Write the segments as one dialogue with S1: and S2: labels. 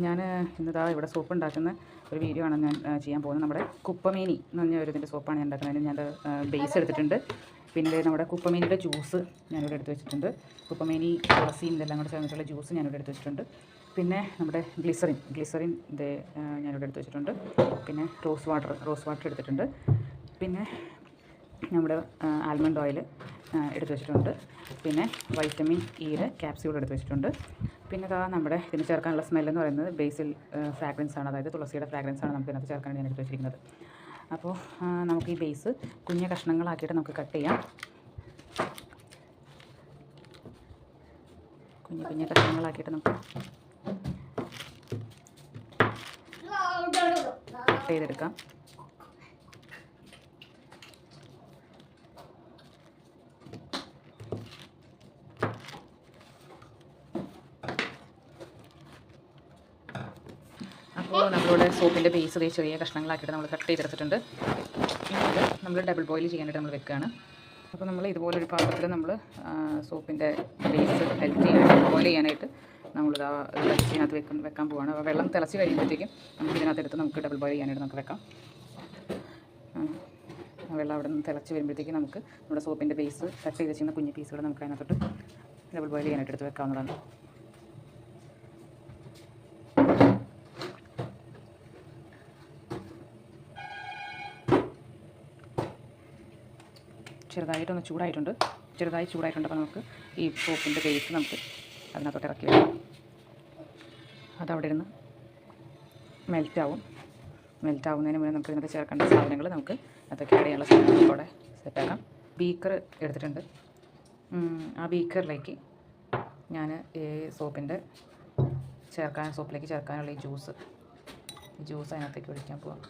S1: ഞാൻ ഇന്നിതാ ഇവിടെ സോപ്പ് ഉണ്ടാക്കുന്ന ഒരു വീഡിയോ ആണ് ഞാൻ ചെയ്യാൻ പോകുന്നത്. നമ്മുടെ കുപ്പമേനി എന്ന് പറഞ്ഞ ഒരു ഇതിൻ്റെ സോപ്പാണ് ഞാൻ ഉണ്ടാക്കുന്നത്. ഞാൻ ബേസ് എടുത്തിട്ടുണ്ട്. പിന്നെ നമ്മുടെ കുപ്പമേനിയുടെ ജ്യൂസ് ഞാനിവിടെ എടുത്ത് വെച്ചിട്ടുണ്ട്. കുപ്പമേനി തുളസിയും ഇതെല്ലാം കൂടെ ചേർന്നിട്ടുള്ള ജ്യൂസ് ഞാനിവിടെ എടുത്ത് വെച്ചിട്ടുണ്ട്. പിന്നെ നമ്മുടെ ഗ്ലിസറിൻ ഇത് ഞാനിവിടെ എടുത്ത് വെച്ചിട്ടുണ്ട്. പിന്നെ റോസ് വാട്ടർ എടുത്തിട്ടുണ്ട്. പിന്നെ നമ്മുടെ ആൽമണ്ട് ഓയിൽ എടുത്ത് വെച്ചിട്ടുണ്ട്. പിന്നെ വൈറ്റമിൻ ഇയുടെ ക്യാപ്സ്യൂൾ എടുത്ത് വെച്ചിട്ടുണ്ട്. പിന്നെ ഇതാ നമ്മുടെ ഇതിന് ചേർക്കാനുള്ള സ്മെല്ലെന്ന് പറയുന്നത് ബേസിൽ ഫ്രാഗ്രൻസ് ആണ്, അതായത് തുളസിയുടെ ഫ്രാഗ്രൻസ് ആണ് നമുക്ക് ഇതിനകത്ത് ചേർക്കാൻ ഞാൻ എടുത്ത് വെച്ചിരിക്കുന്നത്. അപ്പോൾ നമുക്ക് ഈ ബേസ് കുഞ്ഞ കഷ്ണങ്ങളാക്കിയിട്ട് നമുക്ക് കട്ട് ചെയ്യാം. കുഞ്ഞ കഷ്ണങ്ങളാക്കിയിട്ട് നമുക്ക് കട്ട് ചെയ്തെടുക്കാം. അപ്പോൾ നമ്മളുടെ സോപ്പിൻ്റെ ബേസ് ചെറിയ കഷ്ണങ്ങളാക്കിയിട്ട് നമ്മൾ കട്ട് ചെയ്തെടുത്തിട്ടുണ്ട്. ഇത് നമ്മൾ ഡബിൾ ബോയിൽ ചെയ്യാനായിട്ട് നമ്മൾ വെക്കുകയാണ്. അപ്പോൾ നമ്മൾ ഇതുപോലൊരു പാത്രത്തിൽ നമ്മൾ സോപ്പിൻ്റെ ബേസ് ബോയിൽ ചെയ്യാനായിട്ട് നമ്മളിതാ ഇതിനകത്ത് വെക്കാൻ പോവുകയാണ്. അപ്പോൾ വെള്ളം തിളച്ച് കഴിയുമ്പോഴത്തേക്കും നമുക്ക് ഇതിനകത്തെടുത്ത് നമുക്ക് ഡബിൾ ബോയിൽ ചെയ്യാനായിട്ട് നമുക്ക് വെക്കാം. വെള്ളം അവിടെ നിന്ന് തിളച്ച് വരുമ്പോഴത്തേക്കും നമുക്ക് നമ്മുടെ സോപ്പിൻ്റെ ബേസ് കട്ട് ചെയ്ത് വെച്ചിരുന്ന കുഞ്ഞു പീസുകൾ നമുക്ക് അതിനകത്തോട്ട് ഡബിൾ ബോയിൽ ചെയ്യാനായിട്ട് എടുത്ത് വെക്കാവുന്നതാണ്. ചെറുതായിട്ടൊന്ന് ചൂടായിട്ടുണ്ട്. അപ്പോൾ നമുക്ക് ഈ സോപ്പിൻ്റെ ബേസ് നമുക്ക് അതിനകത്തോട്ട് ഇറക്കി വെക്കാം. അതവിടെ ഇരുന്ന് മെൽറ്റാവുന്നതിന് മുന്നേ നമുക്ക് ഇതിനകത്ത് ചേർക്കേണ്ട സാധനങ്ങൾ നമുക്ക് അതൊക്കെ ആഡ് ചെയ്യാനുള്ള സാധനങ്ങൾ കൂടെ സെറ്റാക്കാം. ബീക്കർ എടുത്തിട്ടുണ്ട്. ആ ബീക്കറിലേക്ക് ഞാൻ ഈ സോപ്പിലേക്ക് ചേർക്കാനുള്ള ഈ ജ്യൂസ് അതിനകത്തേക്ക് ഒഴിക്കാൻ പോവാം.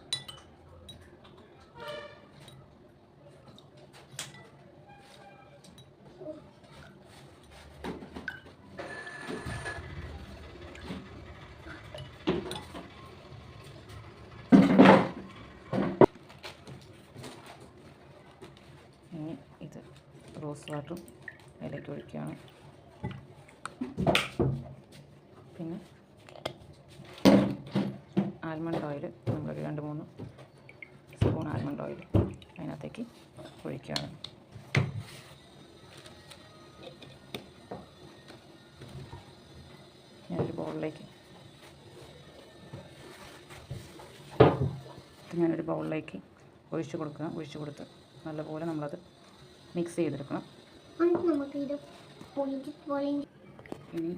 S1: ഇനി ഇത് റോസ് വാട്ടറും അതിലേക്ക് ഒഴിക്കുകയാണ്. പിന്നെ ആൽമണ്ട് ഓയിൽ നമ്മളൊരു 2-3 സ്പൂൺ ആൽമണ്ട് ഓയിൽ അതിനകത്തേക്ക് ഒഴിക്കുകയാണ്. ഞാനൊരു ബൗളിലേക്ക് ഒഴിച്ചു കൊടുത്ത് നല്ലപോലെ നമ്മളത് മിക്സ് ചെയ്തെടുക്കണം. ഇനി